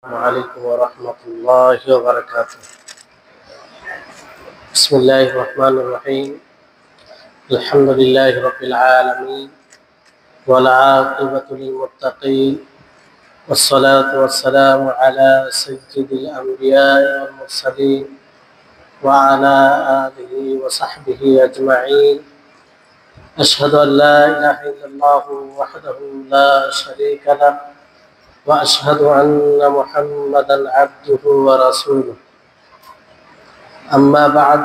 عليكم ورحمة الله وبركاته. بسم الله الرحمن الرحيم. الحمد لله رب العالمين والعاقبة للمتقين والصلاة والسلام على سيد الأنبياء والمرسلين وعلى آله وصحبه أجمعين. أشهد أن لا إله إلا الله وحده لا شريك له وأشهد أن محمدا عبده ورسوله. أما بعد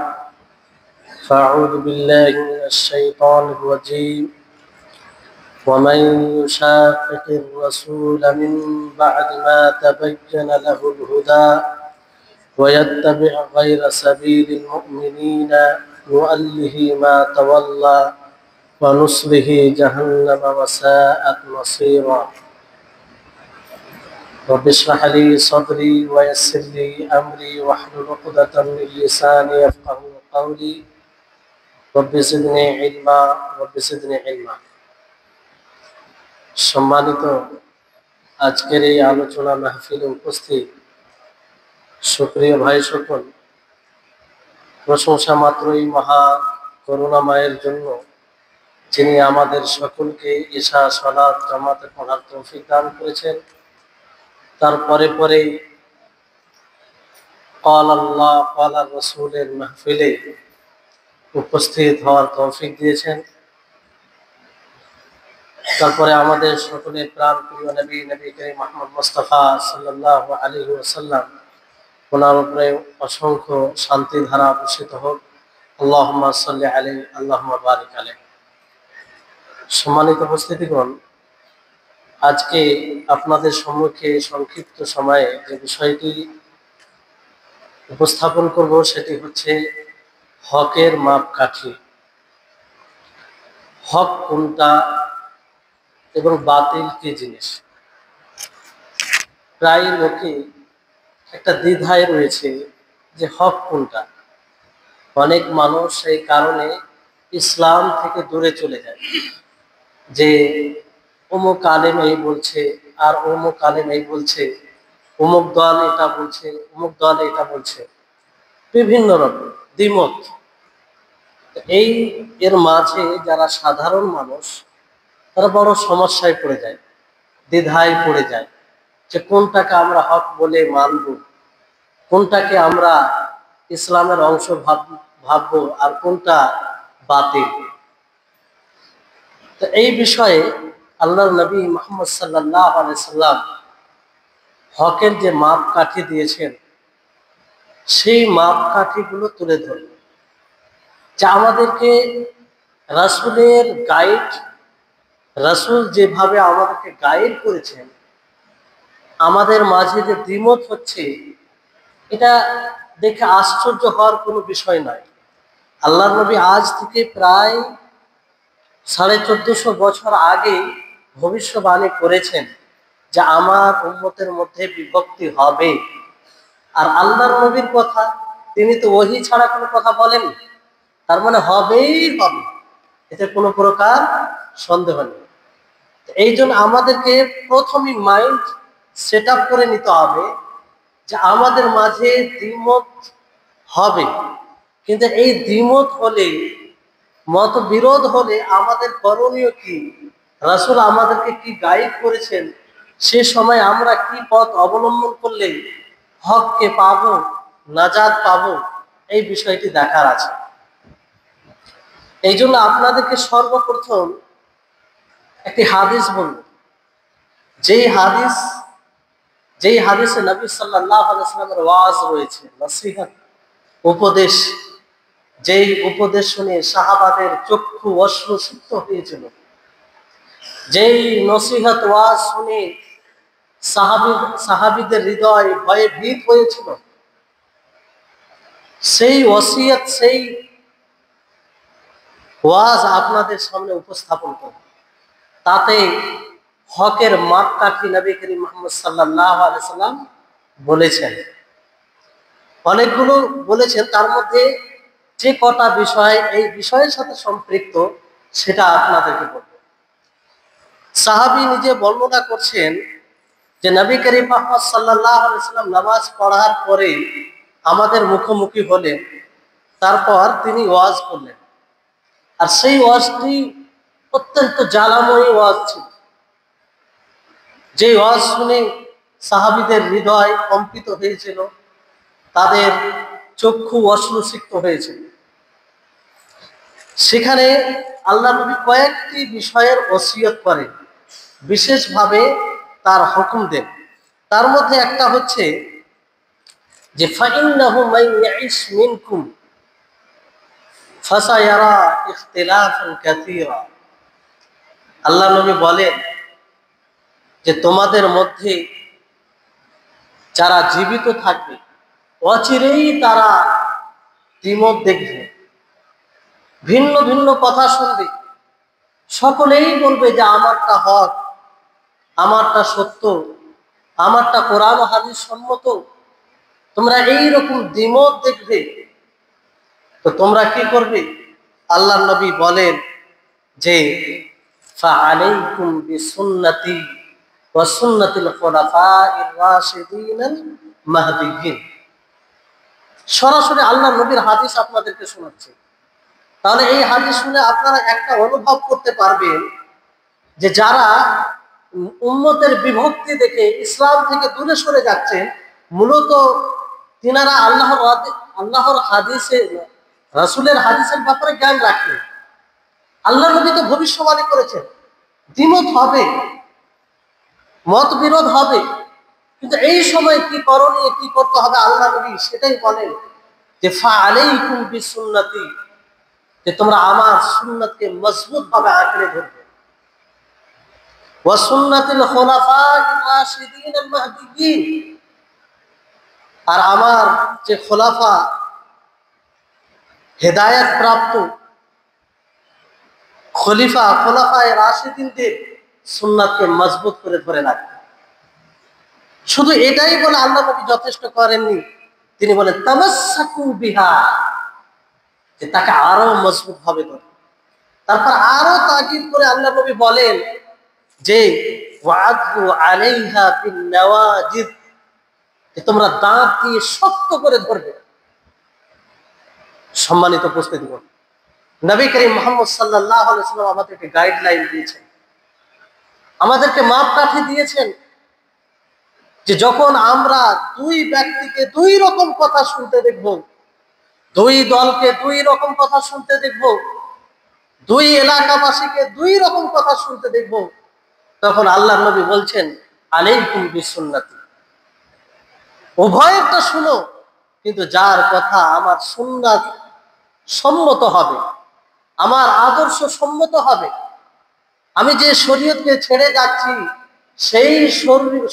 فأعوذ بالله من الشيطان الرجيم. ومن يشاقق الرسول من بعد ما تبين له الهدى ويتبع غير سبيل المؤمنين نؤله ما تولى ونصله جهنم وساءت مصيرا. رب اشرح لي صدري ويسر لي أمري واحلل عقدة من لساني يفقهوا قولي رب زدني علما رب زدني علما. সম্মানিত আজকের এই আলোচনা মাহফিলে উপস্থিত সুপ্রিয় ভাই সকল, প্রশংসা মাত্র এই মহা করুণাময়ের জন্য যিনি আমাদের সকলকে ঈশা সালাত জামাতে পড়ার তৌফিক দান করেছেন। তারপরে পরে ক্বাল আল্লাহ ক্বাল রাসূলের মাহফিলে উপস্থিত হওয়ার তৌফিক দিয়েছেন। তারপরে আমাদের সকলের প্রাণ প্রিয় নবী করিম মুহাম্মদ মুস্তাফা সাল্লাল্লাহু আলাইহি ওয়াসাল্লাম, ওনার উপরে অসংখ্য শান্তি ধারা বর্ষিত হোক। আল্লাহুম্মা সাল্লি আলাইহি আল্লাহুম্মা বারিক আলাইহি। সম্মানিত উপস্থিতিগণ, আজকে আপনাদের সম্মুখে সংক্ষিপ্ত সময়ে যে বিষয়টি উপস্থাপন করব সেটি হচ্ছে হকের মাপকাঠি। হক কোনটা এবং বাতিল কি জিনিস। প্রায় লোকে একটা দ্বিধায় রয়েছে যে হক কোনটা। অনেক মানুষ এই কারণে ইসলাম থেকে দূরে চলে যায় যে অমুক আলেম এই বলছে আর অমুক আলেম এই বলছে, অমুক দল এটা বলছে, অমুক দল এটা বলছে, বিভিন্ন রকম দ্বিমত। এই এর মাঝে যারা সাধারণ মানুষ তারা বড় সমস্যায় পড়ে যায়, দ্বিধায় পড়ে যায় যে কোনটাকে আমরা হক বলে মানব, কোনটাকে আমরা ইসলামের অংশ ভাববো আর কোনটা বাতিল। তো এই বিষয়ে আল্লাহর নবী মুহাম্মদ সাল্লাল্লাহু আলাইহি সাল্লাম হকের যে মাপকাঠি দিয়েছেন সেই মাপকাঠিগুলো তুলে ধরবেন, যা আমাদেরকে রাসূলের গাইড, রাসূল যেভাবে আমাদেরকে গাইড করেছেন, আমাদের মাঝে যে দ্বিমত হচ্ছে এটা দেখে আশ্চর্য হওয়ার কোনো বিষয় নয়। আল্লাহর নবী আজ থেকে প্রায় 1450 বছর আগে ভবিষ্যবাণী করেছেন যে আমার উম্মতের মধ্যে বিভক্তি হবে। আর আল্লাহর নবীর কথা, তিনি তো ওহী ছাড়া কোনো কথা বলেন, তার মানে হবেই হবে, এতে কোনো প্রকার সন্দেহ নেই। এই জন্য আমাদেরকে প্রথমে মাইন্ড সেট আপ করে নিতে হবে যে আমাদের মাঝে দ্বিমত হবে, কিন্তু এই দ্বিমত হলে, মতবিরোধ হলে আমাদের করণীয় কি, রাসূল আমাদেরকে কি গাইড করেছেন, সে সময় আমরা কি পথ অবলম্বন করলে হককে পাবো, নাজাত পাবো, এই বিষয়টি দেখার আছে। এই জন্য আপনাদেরকে সর্বপ্রথম একটি হাদিস বলব, যেই হাদিসে নবী সাল্লাল্লাহু আলাইহি ওয়াসাল্লামের ওয়াজ রয়েছে, নসিহত, উপদেশ, যেই উপদেশ শুনে সাহাবাদের চক্ষু অশ্রুসিক্ত হয়েছিল, যেই নসিহত ওয়াজ শুনে সাহাবীদের হৃদয় ভয়ে ভীত হয়েছিল, সেই ওসিয়ত, সেই ওয়াজ আপনাদের সামনে উপস্থাপন করব। তাতে হকের মাপকাঠি নবী করিম মুহাম্মদ সাল্লাল্লাহু আলাইহি সাল্লাম বলেছেন, অনেকগুলো বলেছেন, তার মধ্যে যে কটা বিষয় এই বিষয়ের সাথে সম্পৃক্ত সেটা আপনাদেরকে বলব। সাহাবী নিজে বর্ণনা করছেন যে নবী করিম মুহাম্মদ সাল্লাল্লাহু আলাইহি ওয়াসাল্লাম নামাজ পড়ার পরে আমাদের মুখোমুখি হলেন, তারপর তিনি ওয়াজ করলেন। আর সেই ওয়াজটি অত্যন্ত জ্বালাময়ী ওয়াজ ছিল, যে ওয়াজ শুনে সাহাবীদের হৃদয় কম্পিত হয়েছিল, তাদের চক্ষু অশ্রুসিক্ত হয়েছিল। সেখানে আল্লাহ নবী কয়েকটি বিষয়ের ওসিয়ত করেন, বিশেষভাবে তার হুকুম দেন। তার মধ্যে একটা হচ্ছে যে ফাইন্নাহু মান ইয়াইশ মিনকুম ফাসায়ারা ইখতিলাফান কাসীরা। আল্লাহ নবী বলেন যে তোমাদের মধ্যে যারা জীবিত থাকবে অচিরেই তারা দ্বিমত দেখবে, ভিন্ন ভিন্ন কথা শুনবে, সকলেই বলবে যে আমারটা হক, আমারটা সত্য, আমারটা কোরআন ও হাদিস সম্মত। তোমরা এইরকম দ্বিমত দেখবে, তো তোমরা কি করবে? আল্লাহর নবী বলেন যে ফাআলাইকুম বিসুন্নতি ওয়া সুন্নাতিল খুলাফাইর রাশিদিনাল মাহদিয়্যিন। সরাসরি আল্লাহর নবীর হাদিস আপনাদেরকে শোনাচ্ছি। তাহলে এই হাদিস শুনে আপনারা একটা অনুভব করতে পারবেন যে যারা উম্মতের বিভক্তি দেখে ইসলাম থেকে দূরে সরে যাচ্ছেন, মূলত তিনারা আল্লাহর হাদিসে, রাসূলের হাদিসের ব্যাপারে জ্ঞান রাখেন। আল্লাহ নবী তো ভবিষ্যবাণী করেছেন দ্বিমত হবে, মতবিরোধ হবে, কিন্তু এই সময় কি করণীয়, কি করতে হবে আল্লাহ নবী সেটাই বলেন যে ফাআলাইকুম বিসুন্নতি, যে তোমরা আমার সুন্নতকে মজবুত ভাবে আঁকড়ে ধরবে, ওয়া সুন্নাতিল খুলাফাইর রাশিদিনাল মাহদিয়্যিন, আর আমার যে খোলাফা হেদায়েত প্রাপ্ত খোলাফায়ে রাশিদিনদের সুন্নাতকে মজবুত করে ধরে রাখবে। শুধু এটাই বলে আল্লাহ নবী যথেষ্ট করেননি, তিনি বলেন তামাসসাকু বিহা, যে তাকে আরো মজবুত হবে ধরে। তারপর আরো তাকিদ করে আল্লাহ নবী বলেন যে ওয়াদু আলাইহা বিন নাওয়াজিদ, যে তোমরা দাঁত দিয়ে শক্ত করে ধরবে। সম্মানিত উপস্থিতিগণ, নবী করিম মুহাম্মদ সাল্লাল্লাহু আলাইহি ওয়াসাল্লাম আমাদেরকে গাইডলাইন দিয়েছেন, আমাদেরকে মাপকাঠি দিয়েছেন যে যখন আমরা দুই ব্যক্তিকে দুই রকম কথা শুনতে দেখব, দুই দলকে দুই রকম কথা শুনতে দেখব, দুই এলাকাবাসীকে দুই রকম কথা শুনতে দেখব, তখন আল্লাহর নবী বলছেন আলাইকুম বিসুন্নতি, উভয়েরটা শুনো, কিন্তু যার কথা আমার সুন্নাত সম্মত হবে, আমার আদর্শ সম্মত হবে, আমি যে শরীয়তকে ছেড়ে যাচ্ছি সেই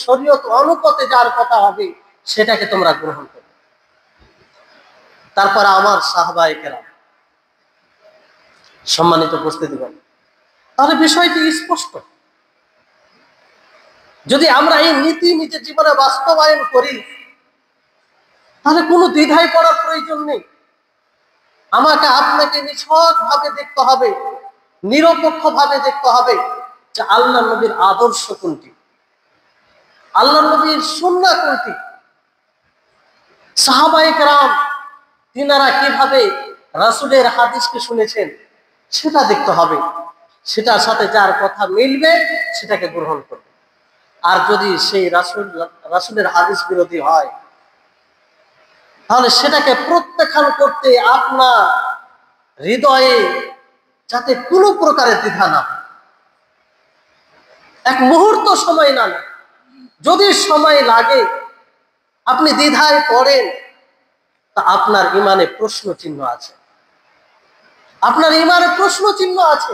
শরীয়ত অনুপাতে যার কথা হবে সেটাকে তোমরা গ্রহণ করো। তারপর আমার সাহাবায়ে কেরাম, সম্মানিত উপস্থিতিগণ, তাহলে বিষয়টি স্পষ্ট। যদি আমরা এই নীতি নিজের জীবনে বাস্তবায়ন করি, তাহলে কোনো দ্বিধায় পড়ার প্রয়োজন নেই। আমাকে আপনাকে নিছক ভাবে দেখতে হবে, নিরপেক্ষ ভাবে দেখতে হবে যে আল্লাহ নবীর আদর্শ কোনটি, আল্লাহ নবীর সুন্নাহ কোনটি, সাহাবায়ে কেরাম তিনারা কিভাবে রাসূলের হাদিসকে শুনেছেন সেটা দেখতে হবে। সেটার সাথে যার কথা মিলবে সেটাকে গ্রহণ করবে। আর যদি সেই রাসূলের হাদিস বিরোধী হয়, তাহলে সেটাকে প্রত্যাখ্যান করতে আপনার হৃদয়ে যাতে কোনো প্রকারের দ্বিধা না হয়, এক মুহূর্ত সময় না লাগে। যদি সময় লাগে, আপনি দ্বিধায় পড়েন, তা আপনার ইমানে প্রশ্ন চিহ্ন আছে, আপনার ইমানে প্রশ্ন চিহ্ন আছে।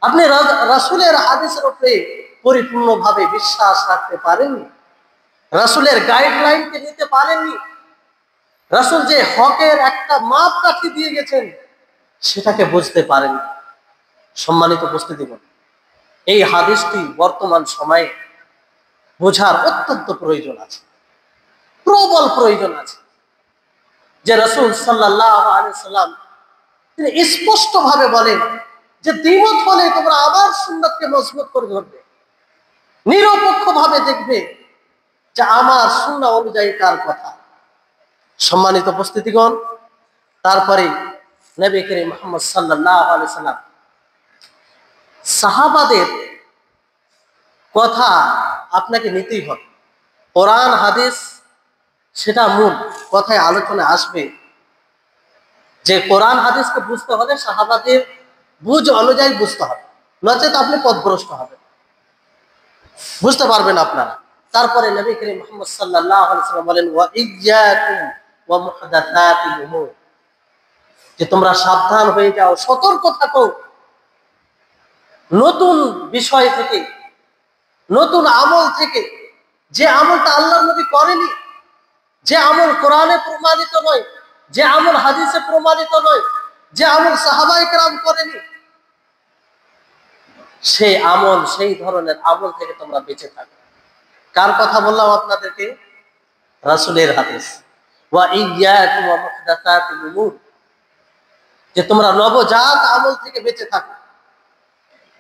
আপনি রাসূলের হাদিসের উপরে পরিপূর্ণভাবে বিশ্বাস রাখতে পারেননি, রাসূলের গাইডলাইনকে নিতে পারেননি, রাসূল যে হকের একটা মাপকাঠি দিয়ে গেছেন সেটাকে বুঝতে পারেননি। সম্মানিত উপস্থিতিগণ, এই হাদিসটি বর্তমান সময়ে বোঝার অত্যন্ত প্রয়োজন আছে, প্রবল প্রয়োজন আছে। যে রাসূল সাল্লাল্লাহু আলাইহি ওয়াসাল্লাম তিনি স্পষ্ট ভাবে বলেন যে দ্বিমত হলে তোমরা আবার সুন্নাতকে মজবুত করে ধরবে, নিরপেক্ষ ভাবে দেখবে যে আমার সুন্নাহ অনুযায়ী কার কথা। সম্মানিত উপস্থিতিগণ, তারপরে নবী করিম মুহাম্মদ সাল্লাল্লাহু আলাইহি সাল্লাম সাহাবাদের কথা আপনাকে নিতেই হবে। কোরআন হাদিস সেটা মূল কথায় আলোচনা আসবে যে কোরআন হাদিসকে বুঝতে হলে সাহাবাদের বুঝ অনুযায়ী বুঝতে হবে, নচেত আপনি পথভ্রষ্ট হবেন, বুঝতে পারবেন আপনারা। তারপরে নবী করিম মুহাম্মদ সাল্লাল্লাহু আলাইহি সাল্লাম বলেন ওয়া ইয়্যাকুম ওয়া মুহদাসাতিল উমুর, যে তোমরা সাবধান হয়ে যাও, সতর্ক থাকো নতুন বিষয় থেকে, নতুন আমল থেকে, যে আমলটা আল্লাহর নবী করেনি, যে আমল কোরআনে প্রমাণিত নয়, যে আমল হাদিসে প্রমাণিত নয়, যে আমল সাহাবায়ে কেরাম করেনি, সেই আমল, সেই ধরনের আমল থেকে তোমরা বেঁচে থাকো। কার কথা বললাম আপনাদেরকে? রাসূলের হাদিস। ওয়া ইয়্যাকুম ওয়া মুহদাসাতিল উমুর, যে তোমরা নবজাত আমল থেকে বেঁচে থাকো।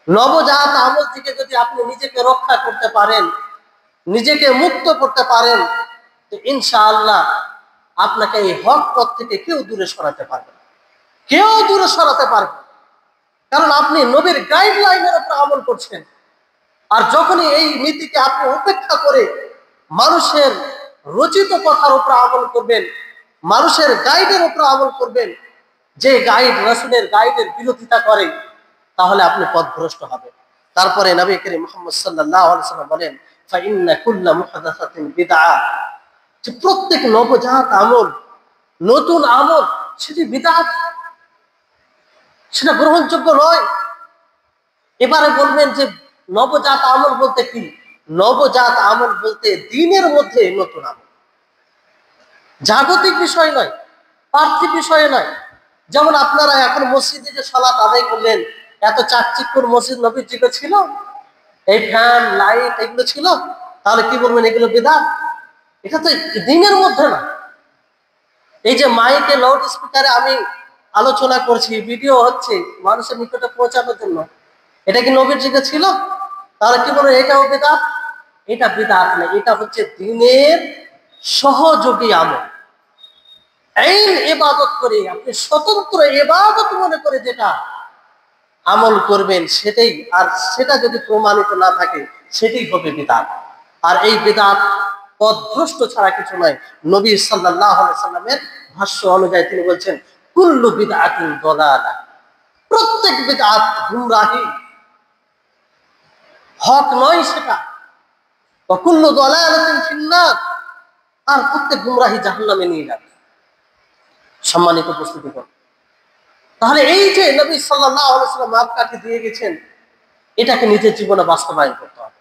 নবজাত আমল থেকে যদি আপনি নিজেকে রক্ষা করতে পারেন, নিজেকে মুক্ত করতে পারেন, তো ইনশাআল্লাহ আপনাকে এই হক পথ থেকে কেউ দূরে সরাতে পারবে না, কেউ দূরে সরাতে পারবে না। কারণ আপনি নবীর গাইডলাইনের উপর আমল করছেন। আর যখনই এই নীতিকে আপনি উপেক্ষা করে মানুষের রচিত কথার উপর আমল করবেন, মানুষের গাইডের উপর আমল করবেন, যে গাইড রাসূলের গাইডের বিরোধিতা করে, তাহলে আপনি পথভ্রষ্ট হবেন। তারপরে নবী করিম মুহাম্মদ সাল্লাল্লাহু আলাইহি সাল্লাম বলেন ফাইন্না কুল্লা মুহদাসাতিন বিদআহ, যে প্রত্যেক নবজাত আমল, নতুন আমল, সেটি বিদআত, সেটা গ্রহণযোগ্য নয়। এবারে বলবেন যে নবজাত আমল বলতে কি? নবজাত আমল বলতে দ্বীনের মধ্যে নতুন আমল, জাগতিক বিষয় নয়, পার্থিব বিষয় নয়। যেমন আপনারা এখন মসজিদে যে সালাত আদায় করলেন, এত চাকচিক্যর মসজিদ নবীর যুগে ছিল? এই ফ্যান লাইট এগুলো ছিল? তাহলে কি বলবেন এগুলো বিদআত? এটা তো দ্বীনের মধ্যে না। এই যে মাইকে লাউড স্পিকারে আমি আলোচনা করছি, ভিডিও হচ্ছে মানুষের নিকটে পৌঁছানোর জন্য, এটা কি নবীর যুগে ছিল? তাহলে কি বলবেন এটাও বিদআত? এটা বিদআত না, এটা হচ্ছে দ্বীনের সহযোগী আমল। এই ইবাদত করে আপনি স্বতন্ত্র ইবাদত মনে করে যেটা আমল করবেন সেটাই, আর সেটা যদি প্রমাণিত না থাকে সেটাই হবে বিদআত। আর এই বিদআত পথভ্রষ্ট ছাড়া কিছু নয়। নবী সাল্লাল্লাহু আলাইহি সাল্লামের ভাষ্য অনুযায়ী তিনি বলছেন কুল্লু বিদআতিন দালালাহ, প্রত্যেক বিদআত গুমরাহি, হক নয় সেটা। ওয়া কুল্লু দালালাতিন ফিন্নার, আর প্রত্যেক গুমরাহি জাহান্নামে নিয়ে যাবে। সম্মানিত উপস্থিতিগণ, তাহলে এই যে নবী সাল্লাল্লাহু আলাইহি সাল্লাম মাপকাঠি দিয়ে গেছেন, এটাকে নিজের জীবনে বাস্তবায়ন করতে হবে।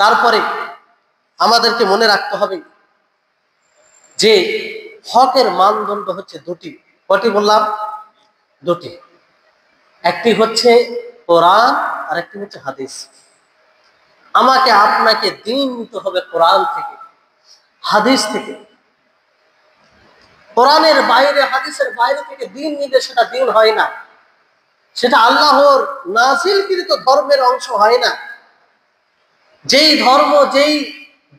তারপরে আমাদেরকে মনে রাখতে হবে যে হকের মানদণ্ড হচ্ছে দুটি। কটি বললাম? দুটি। একটি হচ্ছে কোরআন, আর একটি হচ্ছে হাদিস। আমাকে আপনাকে দ্বীন নিতে হবে কোরআন থেকে, হাদিস থেকে। কোরআনের বাইরে, হাদিসের বাইরে থেকে দ্বীন নিলে সেটা দ্বীন হয় না, সেটা আল্লাহর নাযিলকৃত ধর্মের অংশ হয় না। যেই ধর্ম, যেই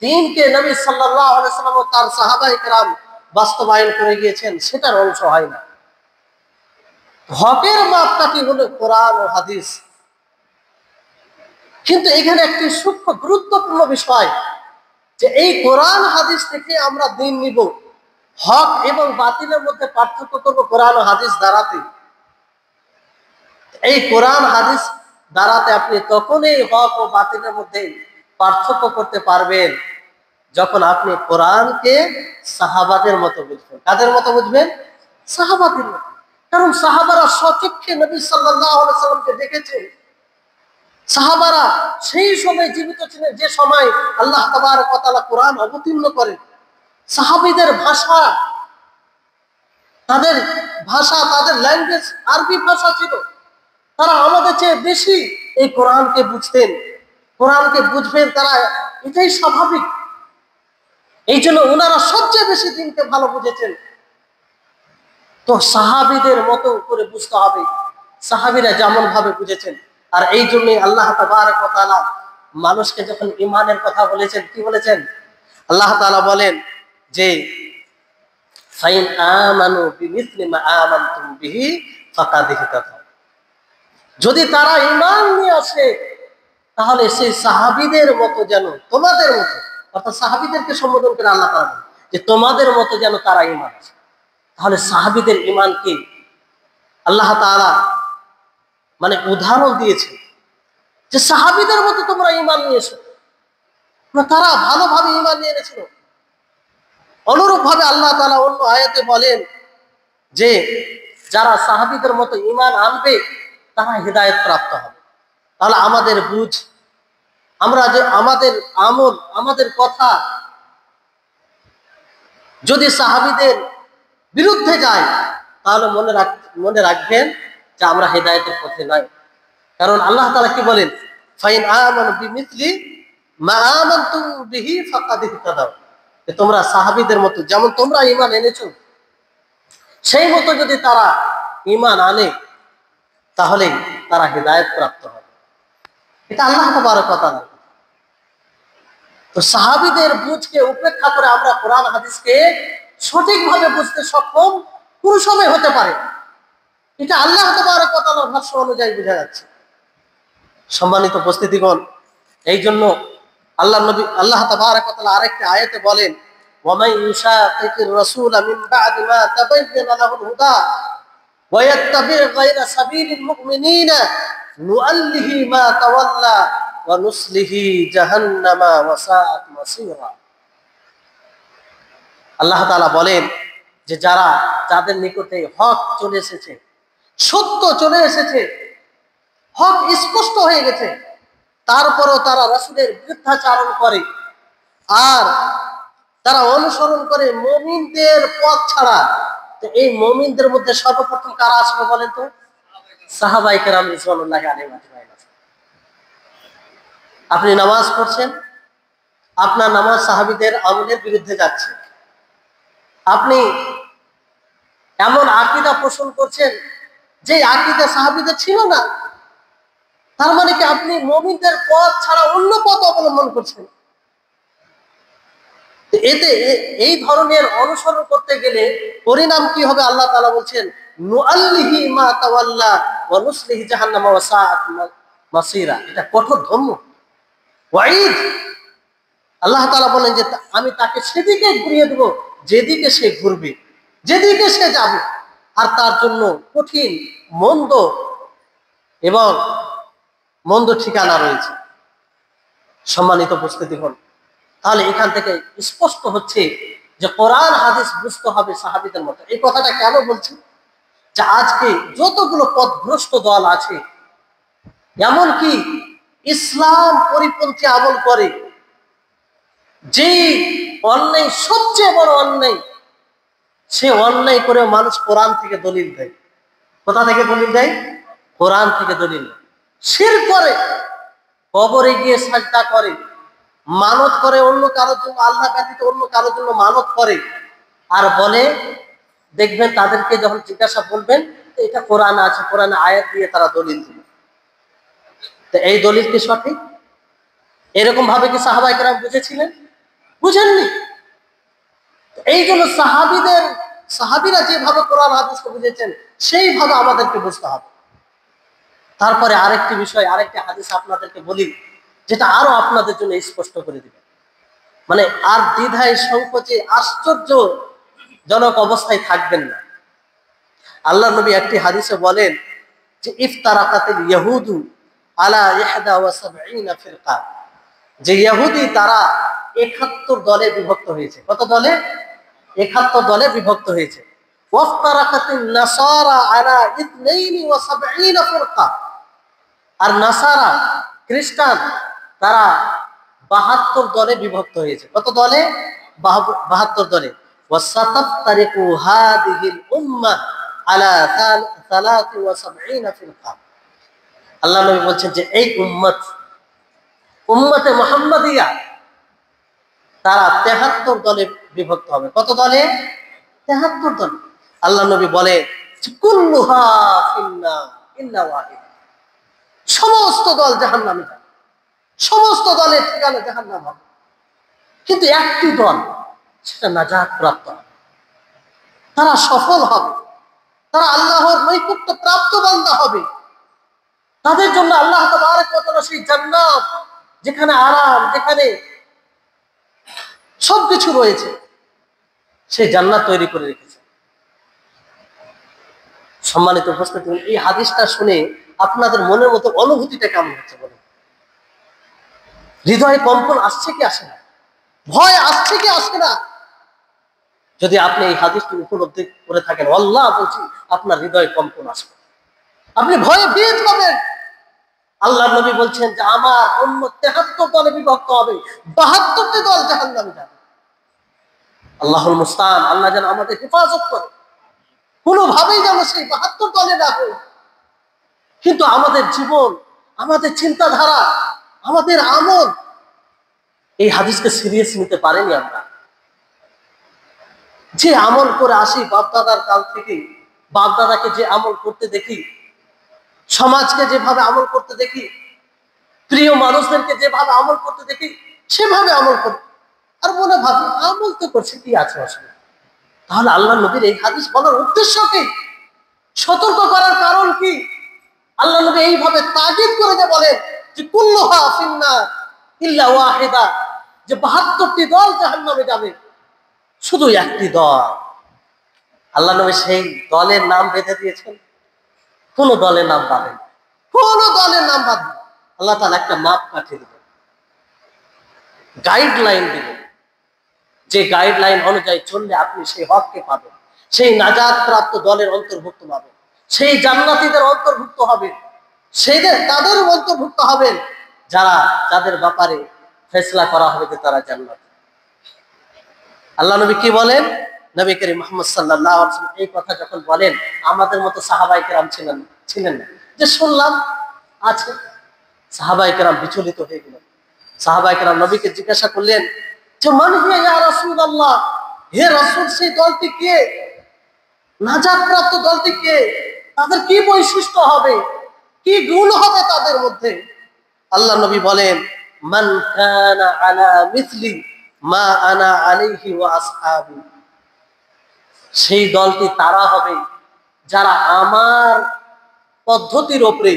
দ্বীনকে নবী সাল্লাল্লাহু আলাইহি সাল্লাম ও তার সাহাবায়ে কেরাম বাস্তবায়ন করে গিয়েছেন, সেটার অংশ হয় না। হকের মাপকাঠি হলো কোরআন ও হাদিস। কিন্তু এখানে একটি সূক্ষ্ম গুরুত্বপূর্ণ বিষয়, যে এই কোরআন হাদিস থেকে আমরা দ্বীন নিব, হক এবং বাতিলের মধ্যে পার্থক্য করব কোরআন ও হাদিস দ্বারাতে। এই কোরআন হাদিস দ্বারাতে আপনি তখনই হক ও বাতিলের মধ্যে পার্থক্য করতে পারবেন যখন আপনি কোরআনকে সাহাবাদের মতো বুঝবেন। কাদের মতো বুঝবেন? সাহাবাদের মতো। কারণ সাহাবারা স্বচক্ষে নবী সাল্লাল্লাহু আলাইহি সাল্লামকে দেখেছেন। সাহাবারা সেই সময় জীবিত ছিলেন যে সময় আল্লাহ তাবারক ওয়া তাআলা কোরআন অবতীর্ণ করেন। সাহাবীদের ভাষা, তাদের ল্যাঙ্গুয়েজ আরবি ভাষা ছিল। তারা আমাদের চেয়ে বেশি এই কোরআনকে বুঝতেন, কোরআনকে বুঝবেন তারা, এটাই স্বাভাবিক। এই জন্য ওনারা সবচেয়ে বেশি দিনকে ভালো বুঝেছেন। তো সাহাবীদের মতো করে বুঝতে হবে, সাহাবীরা যেমন ভাবে বুঝেছেন। আর এই জন্যই আল্লাহ তাবারক ওয়া তাআলা মানুষকে যখন ইমানের কথা বলেছেন, কি বলেছেন? আল্লাহ তাআলা বলেন যে ফাইন আমানু বিমিসলি মা আমানতুম বিহি ফাকাদ ইহতাদাউ, যদি তারা ঈমান নিয়ে আসে তাহলে সেই সাহাবীদের মতো যেন তোমাদের মতো, অর্থাৎ সাহাবীদেরকে সম্বোধন করে আল্লাহ তাআলা বলেন যে তোমাদের মতো যেন তারা ঈমান আসে। তাহলে সাহাবীদের ঈমান কি আল্লাহ তাআলা মানে উদাহরণ দিয়েছে যে সাহাবীদের মতো তোমরা ঈমান নিয়ে এসো, তারা ভালোভাবে ঈমান নিয়ে এনেছিল। অনুরূপ ভাবে আল্লাহ তাআলা অন্য আয়াতে বলেন যে যারা সাহাবীদের মতো ঈমান আনবে তারা হিদায়াত প্রাপ্ত হবে। তাহলে আমাদের বুঝ, আমরা যে আমাদের আমল, আমাদের কথা যদি সাহাবীদের বিরুদ্ধে যায় তাহলে মনে রাখবেন যে আমরা হিদায়াতের পথে নাই। কারণ আল্লাহ তাআলা কি বলেন? ফাইন আমানু বিমিসলি মা আমানতুম বিহি ফাকাদ ইহতাদাউ, তোমরা সাহাবীদের মতো যেমন তোমরা ঈমান এনেছো সেই মতো যদি তারা ঈমান আনে তাহলে তারা হিদায়াত প্রাপ্ত হবে। এটা আল্লাহ তাবারক ওয়া তাআলা। তো সাহাবীদের বুঝকে উপেক্ষা করে আমরা কোরআন হাদিসকে সঠিকভাবে বুঝতে সক্ষম কোন সময় হতে পারে, এটা আল্লাহ তাবারক ওয়া তাআলার ভাষ্য অনুযায়ী বোঝা যাচ্ছে। সম্মানিত উপস্থিতিগণ, এই জন্য আল্লাহ তাবারক ওয়া তাআলা আরেকটি আয়াতে বলেন ওয়া মান ইউশাকিকির রাসূলা মিন বা'দি মা তাবায়্যানা লাহুল হুদা ওয়া ইয়াত্তাবি' গায়রা সাবিলিল মুমিনিনা নুআল্লিহি মা তাওয়াল্লা ওয়া নুসলিহি জাহান্নামা ওয়া সাআত মাসীরা। আল্লাহ তাআলা বলেন যে যাদের নিকটে হক চলে এসেছে, সত্য চলে এসেছে, হক স্পষ্ট হয়ে গেছে, তারপরও তারা রাসূলের বিরুদ্ধাচরণ করে আর তারা অনুসরণ করে মুমিনদের পথ ছাড়া, তো এই মুমিনদের মধ্যে সর্বপ্রথম কারা আসবে বলেন তো? সাহাবায়ে কেরাম রিজওয়ানুল্লাহি আলাইহিম আজমাইন। আপনি নামাজ পড়ছেন, আপনার নামাজ সাহাবীদের আমলের বিরুদ্ধে যাচ্ছে। আপনি এমন আকীদা পোষণ করছেন যে আকীদা সাহাবীদের ছিল না, তার মানে কি আপনি মুমিনদের পথ ছাড়া অন্য পথ অবলম্বন করছেন। এতে এই ধরনের অনুসরণ করতে গেলে পরিণাম কি হবে? আল্লাহ তাআলা বলছেন নুআল্লিহি মা তাওয়াল্লা ওয়া নুসলিহি জাহান্নামা ওয়া সাআত মাসীরা। এটা কঠোর ধর্ম, ওয়াঈদ। আল্লাহ তাআলা বলেন যে আমি তাকে সেদিকে ঘুরিয়ে দেব যেদিকে সে ঘুরবে, যেদিকে সে যাবে, আর তার জন্য কঠিন মন্দ ঠিকানা রয়েছে। সম্মানিত উপস্থিতিগণ, তাহলে এখান থেকে স্পষ্ট হচ্ছে যে কোরআন হাদিস বুঝতে হবে সাহাবীদের মতো। এই কথাটা কেন বলছি? যে আজকে যতগুলো পথভ্রষ্ট দল আছে, এমনকি ইসলাম পরিপন্থী আমল করে, যে অন্যায় সবচেয়ে বড় অন্যায়, সে অন্যায় করে মানুষ কোরআন থেকে দলিল দেয়। কোথা থেকে দলিল দেয়? কোরআন থেকে দলিল দেয়। শিরক করে, কবরে গিয়ে সাজদা করে, মানত করে অন্য কারোর জন্য, আল্লাহ ব্যতীত অন্য কারোর জন্য মানত করে, আর বলে, দেখবেন তাদেরকে যখন জিজ্ঞাসা করবেন এটা কোরআনে আছে, কোরআনে আয়াত দিয়ে তারা দলিল দিবে। তো এই দলিল কি সঠিক? এরকম ভাবে কি সাহাবায়ে কেরাম বুঝেছিলেন? বুঝেননি। এই জন্য সাহাবীরা যেভাবে কোরআন হাদিসকে বুঝেছেন সেইভাবে আমাদেরকে বুঝতে হবে। তারপরে আরেকটি বিষয়, আরেকটি হাদিস আপনাদেরকে বলি, যেটা আরো আপনাদের জন্য স্পষ্ট করে দিবে, মানে আর দ্বিধায় সংকোচে আশ্চর্যজনক অবস্থায় থাকবেন না। আল্লাহ নবী একটি হাদিসে বলেন যে ইফতারাকাতিল ইয়াহুদু আলা 71 ফিরকা, যে ইহুদি তারা 71 দলে বিভক্ত হয়েছে। কত দলে? 71 দলে বিভক্ত হয়েছে। ওয়াফতারাকাতিন নাসারা আলা 72 ফিরকা, আর নাসারা খ্রিস্টান তারা 72 দলে বিভক্ত হয়েছে। কত দলে? 72 দলে। ওয়াসাতাফতারিকু হাদিহিল উম্মাহ আলা 73 ফিরকা। আল্লাহ নবী বলছেন যে এই উম্মতে মুহাম্মাদিয়া তারা 73 দলে বিভক্ত হবে। কত দলে? 73 দলে। আল্লাহ নবী বলে কুল্লুহা ফিন্নার ইল্লা ওয়াহিদ, সমস্ত দল জাহান্নামে যাবে সমস্ত দলের ঠিকানা জাহান্নাম হবে, কিন্তু একটি দল সেটা নাজাত প্রাপ্ত হবে, তারা সফল হবে, তারা আল্লাহর নৈকট্য প্রাপ্ত বান্দা হবে। তাদের জন্য আল্লাহ তাবারক ওয়া তাআলা সেই জান্নাত, যেখানে আরাম, যেখানে সবকিছু রয়েছে, সেই জান্নাত তৈরি করে রেখেছে। সম্মানিত উপস্থিতি, এই হাদিসটা শুনে আপনাদের মনের মতো অনুভূতিটা কেমন হচ্ছে বলুন? হৃদয়ে কম্পন আসছে কি আসে না? ভয় আসছে কি আসে না? যদি আপনি এই হাদিসটি উপলব্ধি করে থাকেন, আল্লাহ বলছি, আপনার হৃদয়ে কম্পন আসবে, আপনি ভয়ে ভীত হবেন। আল্লাহ নবী বলছেন যে আমার উম্মত ৭৩ দলে বিভক্ত হবে, ৭২টি দল জাহান্নামে যাবে। আল্লাহুল মুস্তাআন, আল্লাহ যেন আমাদের হেফাজত করে, কোনোভাবেই যেন সেই ৭২ দলে না হই। কিন্তু আমাদের জীবন, আমাদের চিন্তাধারা, আমাদের আমল এই হাদিসকে সিরিয়াস নিতে পারেনি। আমরা যে আমল করে আসি বাপদাদার কাল থেকে, বাপদাদাকে যে আমল করতে দেখি, সমাজকে যেভাবে আমল করতে দেখি, প্রিয় মানুষদেরকে যেভাবে আমল করতে দেখি, সেভাবে আমল করি, আর মনে ভাবি আমল তো করছে, কি আছে আসলে? তাহলে আল্লাহ নবীর এই হাদিস বলার উদ্দেশ্য কি? সতর্ক করার কারণ কি? আল্লাহ নবী এইভাবে তাগিদ করে যে বলেন যে কুল্লুহা ফিন্নার ইল্লা ওয়াহিদা, যে ৭২টি দল জাহান্নামে যাবে, শুধু একটি দল। আল্লাহ নবী সেই দলের নাম বেঁধে দিয়েছেন, কোন দলের নাম বাঁধেন, কোন দলের নাম বাঁধেন। আল্লাহ তাআলা একটা মাপ কাঠি দিবেন, গাইডলাইন দিবেন, যে গাইডলাইন অনুযায়ী চললে আপনি সেই হককে পাবেন, সেই নাজাত প্রাপ্ত দলের অন্তর্ভুক্ত পাবেন, সেই জান্নাতীদের অন্তর্ভুক্ত হবেন, তাদের অন্তর্ভুক্ত হবেন যাদের ব্যাপারে ফেসলা করা হবে যে তারা জান্নাত। আল্লাহ নবী কি বলেন? নবী করিম মুহাম্মদ সাল্লাল্লাহু আলাইহি ওয়াসাল্লাম এই কথা যখন বলেন, আমাদের মতো সাহাবায়ে কেরাম ছিলেন না যে শুনলাম আছে। সাহাবায়ে কেরাম বিচলিত হয়ে গেলেন। সাহাবায়ে কেরাম নবীকে জিজ্ঞাসা করলেন যে মান হিয়া ইয়া রাসূলুল্লাহ, হে রাসূল, সেই দলটি কে? নাজাত প্রাপ্ত দলটি কে? তাদের কি বৈশিষ্ট্য হবে, কি গুণ হবে তাদের মধ্যে? আল্লাহ নবী বলেন মান কানা আলা মিসলি মা আনা আলাইহি ওয়া আসহাবি, সেই দলটি তারা হবে যারা আমার পদ্ধতির উপরে,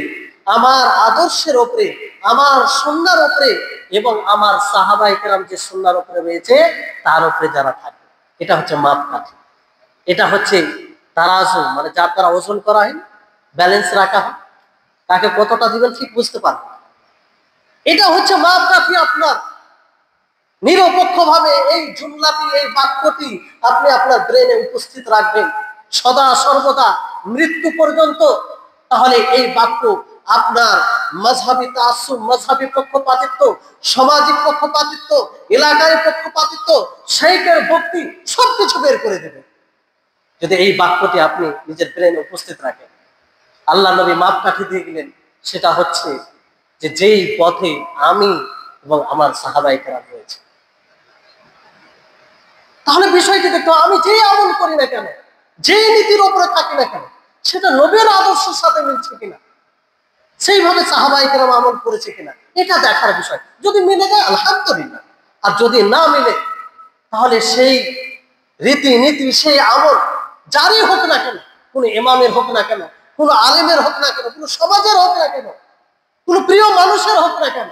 আমার আদর্শের উপরে, আমার সুন্নাহর উপরে এবং আমার সাহাবায়ে কেরাম যে সুন্নাহর উপরে রয়েছে তার উপরে যারা থাকে। এটা হচ্ছে মাপকাঠি, এটা হচ্ছে তারাজু, মানে যার দ্বারা ওজন করা হয়, ব্যালেন্স রাখা হয়, তাকে কতটা দিবেন ঠিক বুঝতে পারবেন। এটা হচ্ছে মাপকাঠি। আপনার নিরপেক্ষভাবে এই জুমলাটি, এই বাক্যটি আপনি আপনার ব্রেনে উপস্থিত রাখবেন সদা সর্বদা, মৃত্যু পর্যন্ত। তাহলে এই বাক্য আপনার মাযহাবী তাআসসুব, মাযহাবী পক্ষপাতিত্ব, সামাজিক পক্ষপাতিত্ব, এলাকায় পক্ষপাতিত্ব, শাইখের ভক্তি সবকিছু বের করে দেবে যদি এই বাক্যটি আপনি নিজের ব্রেনে উপস্থিত রাখেন। আল্লাহ নবী মাপকাঠি দিয়ে গেলেন, সেটা হচ্ছে যে যেই পথে আমি এবং আমার সাহাবায়ে কেরাম রয়েছে। তাহলে বিষয়টি দেখতে হবে, আমি যেই আমল করি না কেন, যেই নীতির উপরে থাকি না কেন, সেটা নবীর আদর্শের সাথে মিলছে কিনা, সেইভাবে সাহাবায়ে কেরাম আমল করেছে কিনা, এটা দেখার বিষয়। যদি মিলে যায় আলহামদুলিল্লাহ, আর যদি না মিলে তাহলে সেই রীতিনীতি, সেই আমল যারই হোক না কেন, কোনো ইমামের হোক না কেন, কোনো আলেমের হোক না কেন, কোনো সমাজের হোক না কেন, কোনো প্রিয় মানুষের হোক না কেন,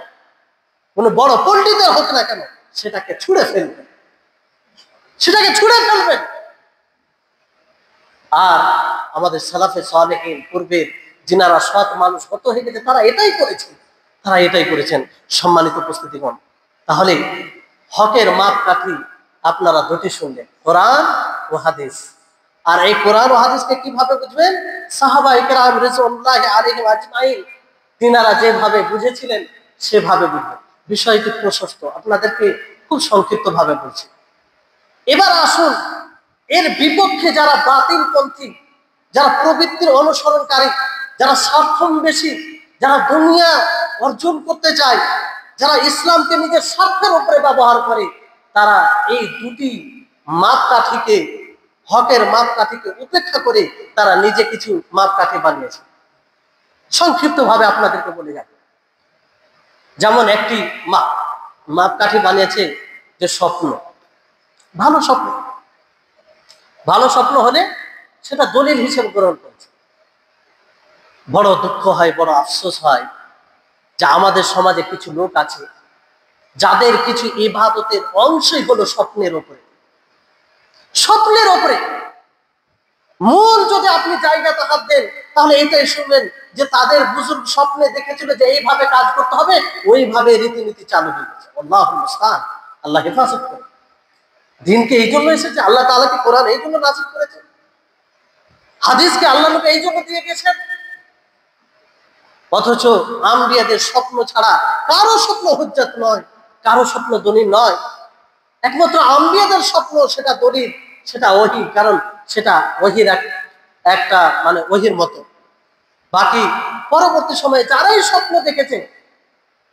কোনো বড় পণ্ডিতের হোক না কেন, সেটাকে ছুঁড়ে ফেলবেন, সেটাকে ছুঁড়ে ফেলবেন। আর আমাদের সালাফে সালেহিন, পূর্বের যিনারা সৎ মানুষ হত হয়ে গেছে, তারা এটাই করেছেন। সম্মানিত উপস্থিতিগণ, তাহলে হকের মাপকাঠি আপনারা দুটি শুনলেন, কোরআন ও হাদিস। আর এই কোরআন ও হাদিসকে কিভাবে বুঝবেন? সাহাবায়ে কেরাম রিজওয়ানুল্লাহি আলাইহিম আজমাইন তিনারা যেভাবে বুঝেছিলেন সেভাবে বুঝবেন। বিষয়টি প্রশস্ত, আপনাদেরকে খুব সংক্ষিপ্ত ভাবে বলছি। এবার আসুন, এর বিপক্ষে যারা বাতিলপন্থী, যারা প্রবৃত্তির অনুসরণকারী, যারা স্বার্থন্বেষী, যারা দুনিয়া অর্জন করতে চায়, যারা ইসলামকে নিজের স্বার্থের উপরে ব্যবহার করে, তারা এই দুটি মাপকাঠিকে, হকের মাপকাঠিকে উপেক্ষা করে তারা নিজে কিছু মাপকাঠি বানিয়েছে। সংক্ষিপ্ত ভাবে আপনাদেরকে বলে যাবে। যেমন একটি মাপকাঠি বানিয়েছে যে স্বপ্ন, ভালো স্বপ্ন, ভালো স্বপ্ন হলে সেটা দলিল হিসেবে গ্রহণ করেছে। বড় দুঃখ হয়, বড় আফসোস হয় যে আমাদের সমাজে কিছু লোক আছে যাদের কিছু ইবাদতের অংশই হলো স্বপ্নের উপরে। স্বপ্নের উপরে মূল যদি আপনি জায়গাতে হাত দেন তাহলে এটাই শুনবেন যে তাদের বুজুর্গ স্বপ্নে দেখেছিল যে এইভাবে কাজ করতে হবে, ওইভাবে রীতিনীতি চালু হয়ে গেছে। আল্লাহুল মুস্তাআন, আল্লাহ হেফাজত করে। দিনকে এই জন্য এসেছে, আল্লাহ তাআলা কি কোরআন এই জন্য নাযিল করেছে, হাদিসকে আল্লাহ নবী এই জন্য দিয়ে গেছেন। অথচ আম্বিয়াদের স্বপ্ন ছাড়া কারো স্বপ্ন হুজ্জত নয়, কারো স্বপ্ন দলিল নয়। একমাত্র আম্বিয়াদের স্বপ্ন সেটা দলিল, সেটা ওহী, কারণ সেটা ওহীর একটা মানে ওহীর মতো। বাকি পরবর্তী সময়ে যারাই স্বপ্ন দেখেছে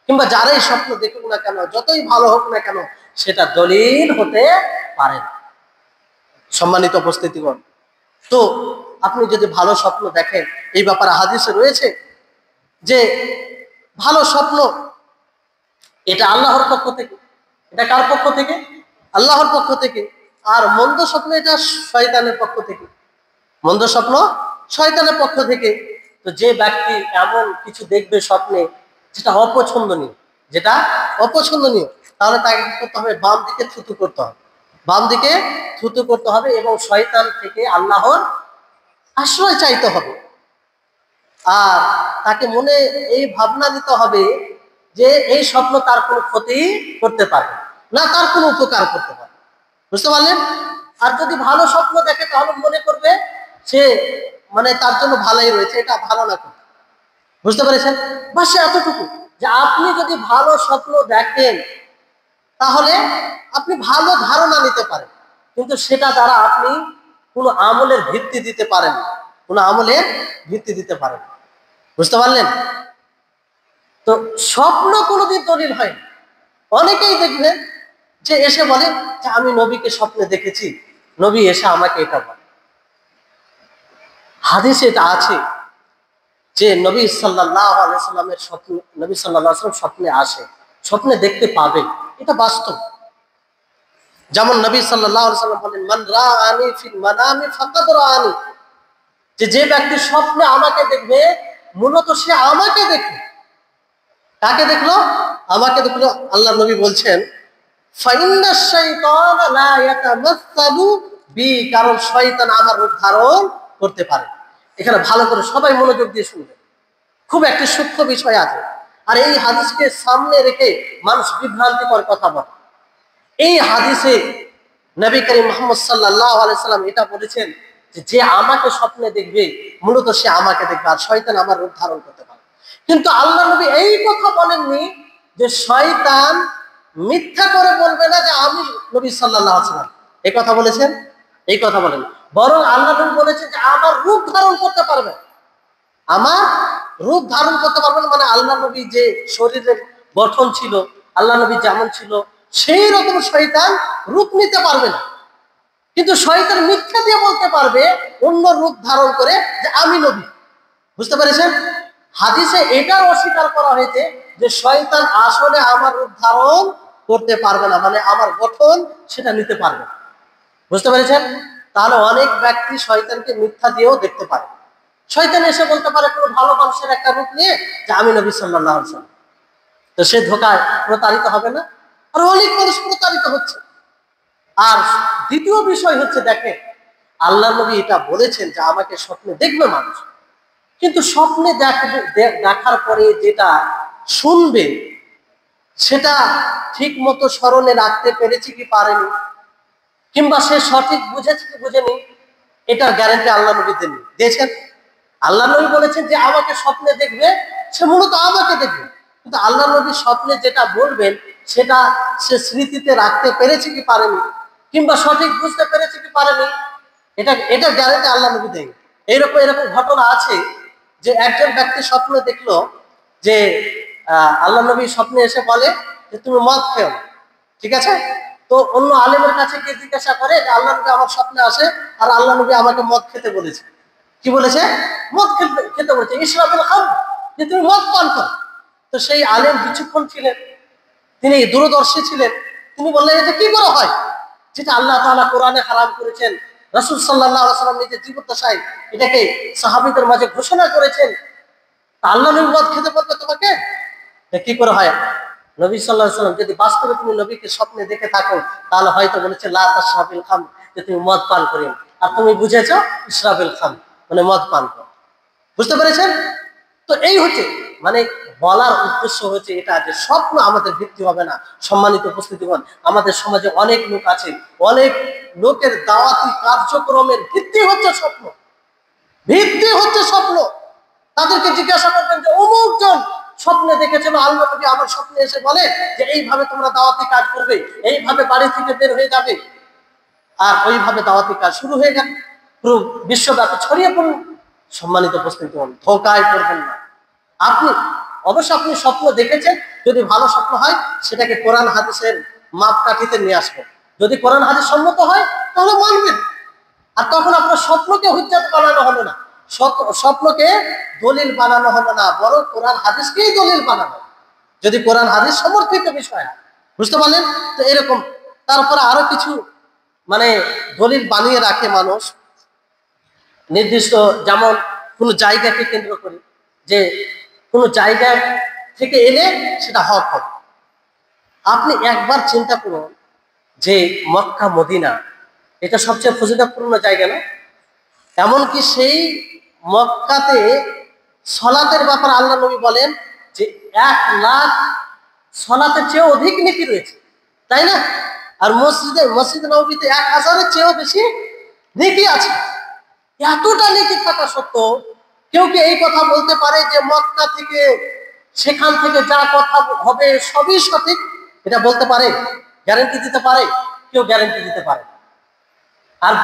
কিংবা যারাই স্বপ্ন দেখুক না কেন, যতই ভালো হোক না কেন, সেটা দলিল হতে পারে না। সম্মানিত উপস্থিতিগণ, তো আপনি যদি ভালো স্বপ্ন দেখেন, এই ব্যাপারে হাদিসে রয়েছে যে ভালো স্বপ্ন এটা আল্লাহর পক্ষ থেকে। এটা কার পক্ষ থেকে? আল্লাহর পক্ষ থেকে। আর মন্দ স্বপ্ন এটা শয়তানের পক্ষ থেকে। মন্দ স্বপ্ন শয়তানের পক্ষ থেকে। তো যে ব্যক্তি এমন কিছু দেখবে স্বপ্নে যেটা অপছন্দনীয়, যেটা অপছন্দনীয়, তাহলে তাকে কি করতে হবে? বাম দিকে থুতু করতে হবে, বাম দিকে থুতু করতে হবে এবং শয়তান থেকে আল্লাহর আশ্রয় চাইতে হবে। আর তাকে মনে এই ভাবনা দিতে হবে যে এই স্বপ্ন তার কোনো ক্ষতি করতে পারবে না, তার কোনো উপকার করতে পারবে। বুঝতে পারলেন? আর যদি ভালো স্বপ্ন দেখে তাহলে মনে করবে সে মানে তার জন্য ভালোই রয়েছে, এটা ভালো না করতে। বুঝতে পেরেছেন? বাস এতটুকু যে আপনি যদি ভালো স্বপ্ন দেখেন তাহলে আপনি ভালো ধারণা নিতে পারেন, কিন্তু সেটা দ্বারা আপনি কোনো আমলের ভিত্তি দিতে পারেন, কোনো আমলের ভিত্তি দিতে পারেন। বুঝতে পারলেন? তো স্বপ্ন কোনোদিন দলিল হয়। অনেকেই দেখবেন যে এসে বলে যে আমি নবীকে স্বপ্নে দেখেছি, নবী এসে আমাকে এটা বলে। হাদিসে এটা আছে যে নবী সাল্লাল্লাহু আলাইহি সাল্লামের স্বপ্ন, নবী সাল্লাল্লাহু আলাইহি সাল্লাম স্বপ্নে আসে, স্বপ্নে দেখতে পাবে, এটা বাস্তব। যেমন নবী সাল্লাল্লাহু আলাইহি সাল্লাম বলেন, মান রাআনি ফিল মানামি ফাকাদ রাআনি, যে ব্যক্তি স্বপ্নে আমাকে দেখবে মূলত সে আমাকে দেখবে। কাকে দেখলো? আমাকে দেখলো। আল্লাহ নবী বলছেন ফাইন্নাশ শাইতানা লা ইয়াতামাসসালু বি, কারণ শয়তান আমার রূপ ধারণ করতে পারে। এখানে ভালো করে সবাই মনোযোগ দিয়ে শুনবেন, খুব একটি সূক্ষ্ম বিষয় আছে। আর এই হাদিসকে সামনে রেখে মানুষ বিভ্রান্তিকর কথা বলে। এই হাদিসে নবী করিম মুহাম্মদ সাল্লাল্লাহু আলাইহি সাল্লাম এটা বলেছেন যে আমাকে স্বপ্নে দেখবে মূলত সে আমাকে দেখবে, আর শয়তান আমার রূপ ধারণ করতে পারে। কিন্তু আল্লাহ নবী এই কথা বলেননি যে শয়তান মিথ্যা করে বলবে না যে আমি নবী সাল্লাল্লাহু আলাইহি সাল্লাম, এই কথা বলেছেন? এই কথা বলেন, বরং আল্লাহ নবী বলেছেন যে আমার রূপ ধারণ করতে পারবে, আমার রূপ ধারণ করতে পারবেন। মানে আল্লাহ নবী যে শরীরের গঠন ছিল, আল্লাহ নবী যেমন ছিল সেই রকম শয়তান রূপ নিতে পারবে না, কিন্তু শয়তান মিথ্যা দিয়ে বলতে পারবে অন্য রূপ ধারণ করে যে আমি নবী। বুঝতে পেরেছেন? হাদিসে এটার অস্বীকার করা হয়েছে যে শয়তান আসলে আমার রূপ ধারণ করতে পারবে না, মানে আমার গঠন সেটা নিতে পারবে না। বুঝতে পেরেছেন? তাহলে অনেক ব্যক্তি শয়তানকে মিথ্যা দিয়েও দেখতে পারে। শয়তান এসে বলতে পারে কোনো ভালো মানুষের একটা রূপ নিয়ে যে আমি নবী সাল্লাল্লাহু আলাইহি ওয়াসাল্লাম, তো সে ধোঁকায় প্রতারিত হবে না? আর অনেক মানুষ প্রতারিত হচ্ছে। আর দ্বিতীয় বিষয় হচ্ছে, দেখেন আল্লাহ নবী এটা বলেছেন যে আমাকে স্বপ্নে দেখবে মানুষ, কিন্তু স্বপ্নে দেখার পরে যেটা শুনবে সেটা ঠিক মতো স্মরণে রাখতে পেরেছে কি পারেনি, কিংবা সে সঠিক বুঝেছে কি বুঝেনি, এটার গ্যারান্টি আল্লাহ নবী দিয়েছেন। আল্লাহ নবী বলেছেন যে আমাকে স্বপ্নে দেখবে, সে মূলত আমাকে দেখবে, কিন্তু আল্লাহ নবী স্বপ্নে যেটা বলবেন সেটা সে স্মৃতিতে রাখতে পেরেছে কি পারেনি, কিংবা সঠিক বুঝতে পেরেছে কি পারেনি, এটা গ্যারান্টি আল্লাহ নবী দেন। এরকম ঘটনা আছে যে একজন ব্যক্তি স্বপ্নে দেখলো যে আল্লাহ নবী স্বপ্নে এসে বলে যে তুমি মদ খেও না, ঠিক আছে? তো অন্য আলেমের কাছে গিয়ে জিজ্ঞাসা করে যে আল্লাহ নবী আমার স্বপ্নে আসে আর আল্লাহ নবী আমাকে মদ খেতে বলেছে। কি বলেছে? মদ খেতে বলেছে, ইশরাবুল খামর, যে তুমি মদ পান করো। তো সেই আলেম বিচক্ষণ ছিলেন, তিনি দূরদর্শী ছিলেন। তিনি বললেন, এটা কি করে হয় যেটা আল্লাহ তাআলা কোরআনে হারাম করেছেন, রাসূল সাল্লাল্লাহু আলাইহি ওয়াসাল্লাম নিজে জীবদ্দশায় এটাকে সাহাবীদের মাঝে ঘোষণা করেছেন, তা আল্লাহ নবী মদ খেতে পারবে তোমাকে? এটা কি করে হয়? নবী সাল্লাল্লাহু আলাইহি ওয়াসাল্লাম যদি বাস্তবে তুমি নবীকে স্বপ্নে দেখে থাকো, তাহলে হয়তো বলেছে লা তাশরাবিল খামর, যে তুমি মদ পান করিও, আর তুমি বুঝেছো ইশরাবিল খামর মানে মদ পান করো। বুঝতে পেরেছেন? তো এই হচ্ছে মানে বলার উদ্দেশ্য হচ্ছে এটা, যে স্বপ্ন আমাদের ভিত্তি হবে না। সম্মানিত উপস্থিতিগণ, আমাদের সমাজে অনেক লোক আছে, অনেক লোকের দাওয়াতি কার্যক্রমের ভিত্তি হচ্ছে স্বপ্ন, ভিত্তি হচ্ছে স্বপ্ন। তাদেরকে জিজ্ঞাসা করবেন যে অমুক জন স্বপ্নে দেখেছিল, আল্লাহ নবী আমার স্বপ্নে এসে বলে যে এইভাবে তোমরা দাওয়াতি কাজ করবে, এইভাবে বাড়ি থেকে বের হয়ে যাবে, আর ওইভাবে দাওয়াতি কাজ শুরু হয়ে গেল, পুরো বিশ্বব্যাপী ছড়িয়ে পড়ল। সম্মানিত উপস্থিতি, ধোকায় পড়বেন না। আপনি অবশ্যই আপনি স্বপ্ন দেখেছেন, যদি ভালো স্বপ্ন হয় সেটাকে কোরআন হাদিসের মাপকাঠিতে নিয়ে আসবেন। যদি কোরআন হাদিস সম্মত হয় তাহলে মানবেন। আর তখন আপনার স্বপ্নকে হুজ্জাত বানানো হলো না, স্বপ্নকে দলিল বানানো হলো না, বরং কোরআন হাদিসকেই দলিল বানানো, যদি কোরআন হাদিস সমর্থিত বিষয়। বুঝতে পারলেন? তো এরকম তারপরে আরো কিছু মানে দলিল বানিয়ে রাখে মানুষ নির্দিষ্ট, যেমন কোন জায়গাকে কেন্দ্র করে, যে কোন জায়গা থেকে এলে সেটা হক হবে। আপনি একবার চিন্তা করুন যে মক্কা মদিনা এটা সবচেয়ে ফজিলতপূর্ণ জায়গা না? এমনকি সেই মক্কাতে সলাতের ব্যাপারে আল্লাহ নবী বলেন যে 1,00,000 সলাতের চেয়ে অধিক নেকি রয়েছে, তাই না? আর মসজিদ নববীতে 1,000-এর চেয়েও বেশি নেকি আছে। এতটা নেকি থাকা সত্ত্বেও কেউ কি এই কথা বলতে পারে যে মক্কা থেকে সেখান থেকে যা কথা হবে সবই সঠিক? এটা বলতে পারে? গ্যারান্টি দিতে পারে? কেউ গ্যারান্টি দিতে পারে? আর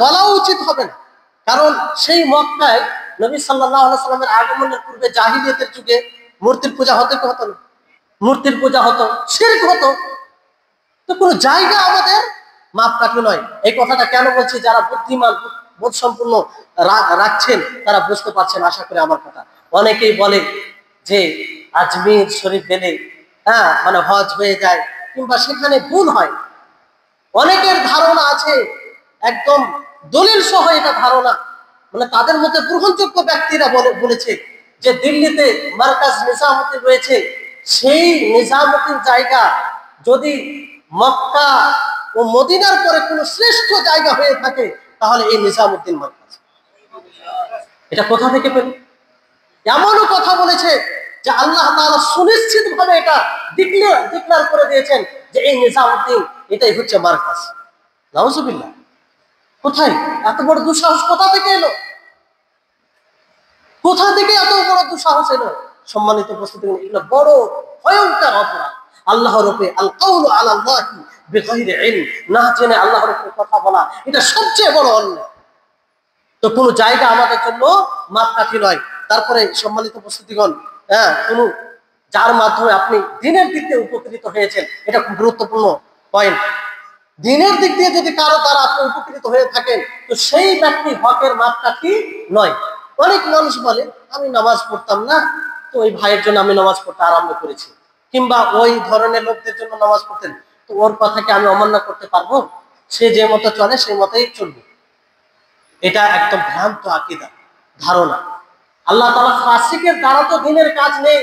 বলাও উচিত হবে না। কারণ সেই মক্কায় নবী সাল্লাল্লাহু আলাইহি সাল্লামের আগমনের পূর্বে জাহিলিয়াতের যুগে মূর্তির পূজা হতো কি হতো না? মূর্তির পূজা হতো, শিরক হতো। তো কোনো জায়গা আমাদের মাপকাঠি নয়। এই কথাটা কেন বলছি? যারা বুদ্ধিমান বোধ সম্পূর্ণ রাখছেন তারা বুঝতে পারছেন আশা করি আমার কথা। অনেকেই বলে যে আজমির শরীফ গেলে মানে হজ হয়ে যায়, কিংবা সেখানে ভুল হয়। অনেকের ধারণা আছে, একদম দলিল সহ এটা ধারণা, মানে তাদের মধ্যে গ্রহণযোগ্য ব্যক্তিরা বলেছে যে দিল্লিতে মার্কাজ নিজামুদ্দিন রয়েছে, সেই নিজামুদ্দিন জায়গা যদি মক্কা ও মদিনার পরে কোনো শ্রেষ্ঠ জায়গা হয়ে থাকে তাহলে এই নিজামুদ্দিন মার্কাজ। এটা কোথা থেকে পেল? এমনও কথা বলেছে যে আল্লাহ তাআলা সুনিশ্চিত ভাবে এটা ডিক্লেয়ার করে দিয়েছেন যে এই নিজামুদ্দিন এটাই হচ্ছে মার্কাজ। নাউজুবিল্লাহ। কোথায় এত বড় দুঃসাহস? কোথা থেকে এলো? কোথা থেকে এত বড় দুঃসাহস এলো? সম্মানিত উপস্থিতি, এগুলো বড় ভয়ঙ্কর অপরাধ। আল্লাহর উপরে আল কাউলু আলাল্লাহি বিগাইরি ইলম, না জেনে আল্লাহর উপরে কথা বলা, এটা সবচেয়ে বড় অন্যায়। তো কোন জায়গা আমাদের জন্য মাপকাঠি নয়। তারপরে সম্মানিত উপস্থিতিগণ, কোন যার মাধ্যমে আপনি দিনের দিক দিয়ে উপকৃত হয়েছেন, এটা খুব গুরুত্বপূর্ণ পয়েন্ট। দিনের দিক দিয়ে যদি কারো দ্বারা আপনি উপকৃত হয়ে থাকেন, তো সেই ব্যক্তি হকের মাপকাঠি নয়। অনেক মানুষ বলে আমি নামাজ পড়তাম না, তো ওই ভাইয়ের জন্য আমি নামাজ পড়তে আরম্ভ করেছি, কিংবা ওই ধরনের লোকদের জন্য নামাজ পড়তেন, তো ওর কথাকে আমি অমান্য করতে পারবো? সে যে মতো চলে সেই মতোই চলবে। এটা একদম ভ্রান্ত আকীদা, ধারণা। আল্লাহ তাআলা ফাসিকের দ্বারা তো দিনের কাজ নেই।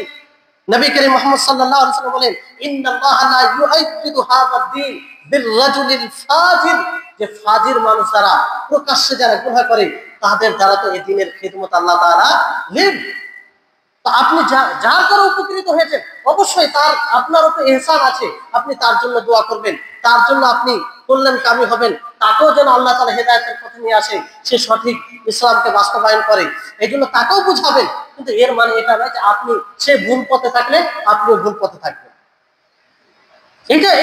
নবী করিম মুহাম্মদ সাল্লাল্লাহু আলাইহি ওয়াসাল্লাম বলেন, ইন্নাল্লাহা লা ইউআইকিদু হাযা দ্বীন বির-রাজুলিল ফাজির, যে ফাজির মানুষ যারা প্রকাশ্যে যারা গুনাহ করে তাদের দ্বারা তো এই দ্বীনের খিদমত আল্লাহ তাআলা নেন। তো আপনি যার দ্বারা উপকৃত হয়েছেন, অবশ্যই তার আপনার উপর ইহসান আছে, আপনি তার জন্য দোয়া করবেন, তার জন্য আপনি কল্যাণকামী হবেন, তাকেও যেন আল্লাহ তাআলা হেদায়েতের পথে নিয়ে আসে, সে সঠিক ইসলামকে বাস্তবায়ন করে, এই জন্য তাকেও বুঝাবেন। কিন্তু এর মানে এটা নয় যে আপনি সে ভুল পথে থাকলে আপনিও ভুল পথে থাকবেন,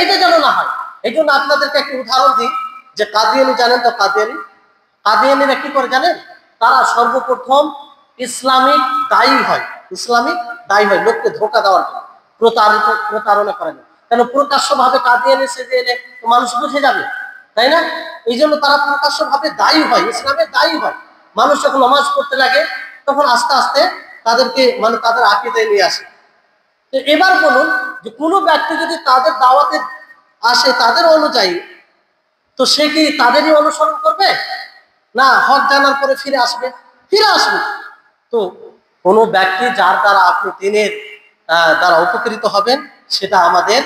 এটা যেন না হয়। এই জন্য আপনাদেরকে একটি উদাহরণ দিই, যে কাদিয়ানি জানেন তো? কাদিয়ানিরা কি করে জানেন? তারা সর্বপ্রথম ইসলামিক দায়ী হয়, লোককে ধোঁকা দেওয়ার জন্য, প্রতারণা করার জন্য। কেন? প্রকাশ্য ভাবে কাদিয়ানি সেজে এলে তো মানুষ বুঝে যাবে, তাই না? এই জন্য তারা প্রকাশ্য ভাবে দায়ী হয়, ইসলামের দায়ী হয়। মানুষ যখন নামাজ পড়তে লাগে তখন আস্তে আস্তে তাদেরকে মানে তাদের আকীদায় নিয়ে আসে। তো এবার বলুন যে কোনো ব্যক্তি যদি তাদের দাওয়াতে আসে তাদের অনুযায়ী, তো সে কি তাদেরই অনুসরণ করবে, না হক জানার পরে ফিরে আসবে? ফিরে আসবে। তো কোনো ব্যক্তি যার দ্বারা আপনি দিনের দ্বারা উপকৃত হবেন সেটা আমাদের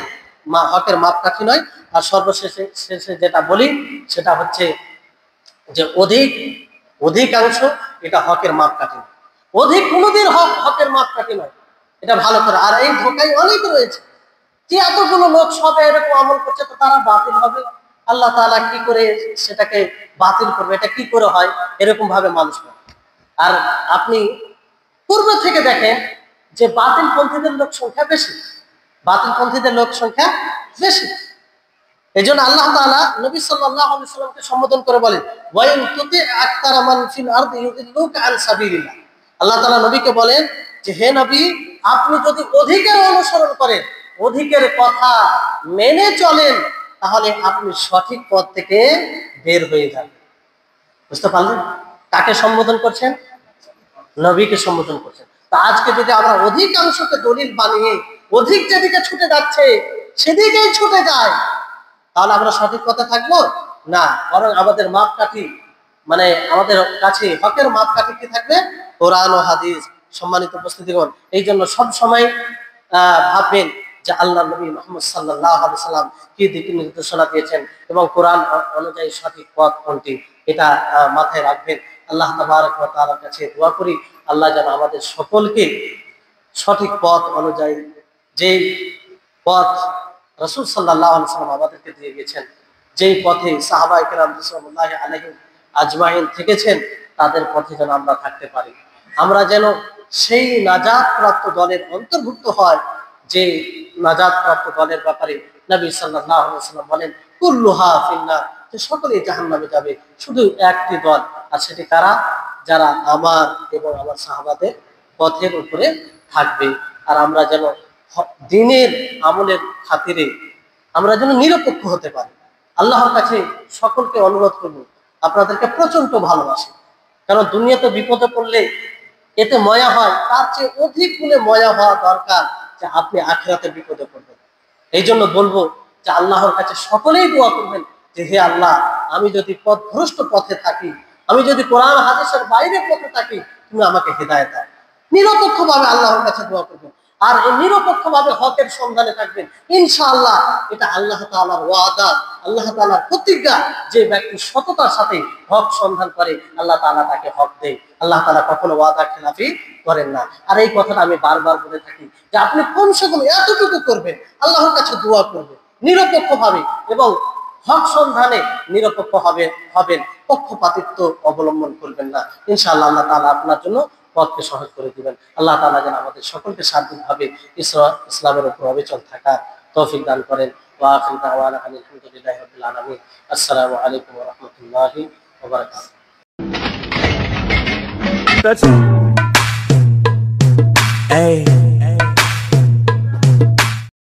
হকের মাপকাঠি নয়। আর সর্বশেষে শেষে যেটা বলি সেটা হচ্ছে যে অধিকাংশ এটা হকের মাপকাঠি নয়। অধিক কোনোদিন হকের মাপকাঠি নয়, এটা ভালো করে। আর এই ধোঁকায় অনেক রয়েছে যে এতগুলো লোক সবে এরকম আমল করছে, তো তারা বাতিল হবে। আল্লাহ তাআলা কি করে সেটাকে বাতিল করবে, এটা কি করে হয়, এরকম ভাবে মানুষ করে। আর আপনি পূর্ব থেকে দেখেন যে বাতিল পন্থীদের লোক সংখ্যা বেশি, বাতিল পন্থীদের লোক সংখ্যা বেশি। এই জন্য আল্লাহ তাআলা নবী সাল্লাল্লাহু আলাইহি ওয়াসাল্লামকে সম্বোধন করে বলেন, ওয়াইন তুতি আকতারা মান ফিল আরদি ইউদিল্লুকা আন সাবিলিল্লাহ। আল্লাহ তাআলা নবীকে বলেন যে হে নবী, আপনি যদি অধিকের অনুসরণ করেন, অধিকের কথা মেনে চলেন, তাহলে আপনি সঠিক পথ থেকে বের হয়ে যাবেন। বুঝতে পারলেন? কাকে সম্বোধন করছেন? নবীকে সম্বোধন করছেন। তা আজকে যদি আমরা অধিকাংশকে দলিল বানিয়ে অধিক যেদিকে ছুটে যাচ্ছে সেদিকেই ছুটে যায়, তাহলে আমরা সঠিক পথে থাকবো না। বরং আমাদের মাপকাঠি, মানে আমাদের কাছে হকের মাপকাঠি কি থাকবে? কোরআন ও হাদিস। সম্মানিত উপস্থিতিগণ, এই জন্য সবসময় ভাববেন যে আল্লাহ নবী মুহাম্মদ সাল্লাল্লাহু আলাইহি সাল্লাম কি দিক নির্দেশনা দিয়েছেন এবং কোরআন অনুযায়ী সঠিক পথ কোনটি, এটা মাথায় রাখবেন। আল্লাহ তাবারক ওয়া তাআলার কাছে দোয়া করি আল্লাহ যেন আমাদের সকলকে সঠিক পথ অনুযায়ী, যে পথ রাসূল সাল্লাল্লাহু আলাইহি সাল্লাম আমাদেরকে দিয়ে গেছেন, যেই পথে সাহাবায়ে কেরাম রাদিয়াল্লাহু আলাইহিম আজমাইন থেকেছেন, তাদের পথে যেন আমরা থাকতে পারি। আমরা যেন সেই নাজাত প্রাপ্ত দলের অন্তর্ভুক্ত হয়, যে নাজাত প্রাপ্ত দলের ব্যাপারে নবী সাল্লাল্লাহু আলাইহি ওয়াসাল্লাম বলেন কুল্লুহা ফিন্নার, যে সকলেই জাহান্নামে যাবে, শুধু একটি দল, আর সেটি কারা? যারা আমার এবং আমার সাহাবাদের পথের উপরে থাকবে। আর আমরা যেন দ্বীনের আমলের খাতিরে আমরা যেন নিরপেক্ষ হতে পারি। আল্লাহর কাছে সকলকে অনুরোধ করব, আপনাদেরকে প্রচন্ড ভালোবাসি, কারণ দুনিয়াতে বিপদে পড়লে এতে ময়া হয়, তার চেয়ে অধিক গুণে ময়া হওয়া দরকার যে আপনি আখিরাতে বিপদে পড়বেন। এই জন্য বলবো যে আল্লাহর কাছে সকলেই দোয়া করবেন যে হে আল্লাহ, আমি যদি পথভ্রষ্ট পথে থাকি, আমি যদি কোরআন হাদিসের বাইরে পথে থাকি, তুমি আমাকে হেদায়েত দাও। নিরপেক্ষ ভাবে আল্লাহর কাছে দোয়া করবেন, আর এই নিরপেক্ষ ভাবে হকের সন্ধানে থাকবেন। ইনশাআল্লাহ এটা আল্লাহ তাআলার ওয়াদা, আল্লাহ তাআলার প্রতিজ্ঞা। যে ব্যক্তি সততার সাথে হক সন্ধান করে, আল্লাহ তাআলা তাকে হক দেয়। আল্লাহ তাআলা কখনো ওয়াদা খেলাফি করেন না। আর এই কথাটা আমি বারবার বলে থাকি যে আপনি কমসে কম এতটুকু করবেন, আল্লাহর কাছে দোয়া করবেন নিরপেক্ষ ভাবে, এবং হক সন্ধানে নিরপেক্ষ হবেন, পক্ষপাতিত্ব অবলম্বন করবেন না। ইনশাআল্লাহ আল্লাহ তাআলা আপনার জন্য পথকে সহজ করে দিবেন। আল্লাহ তাআলা যেন আমাদের সকলকে সার্বিকভাবে ইসলামের উপর অবিচল থাকার তৌফিক দান করেন। ওয়া আখিরু দাওয়ানা আলহামদুলিল্লাহি রাব্বিল আলামিন। আসসালামু আলাইকুম ওয়া রাহমাতুল্লাহি ওয়া বারাকাতুহু। Hey.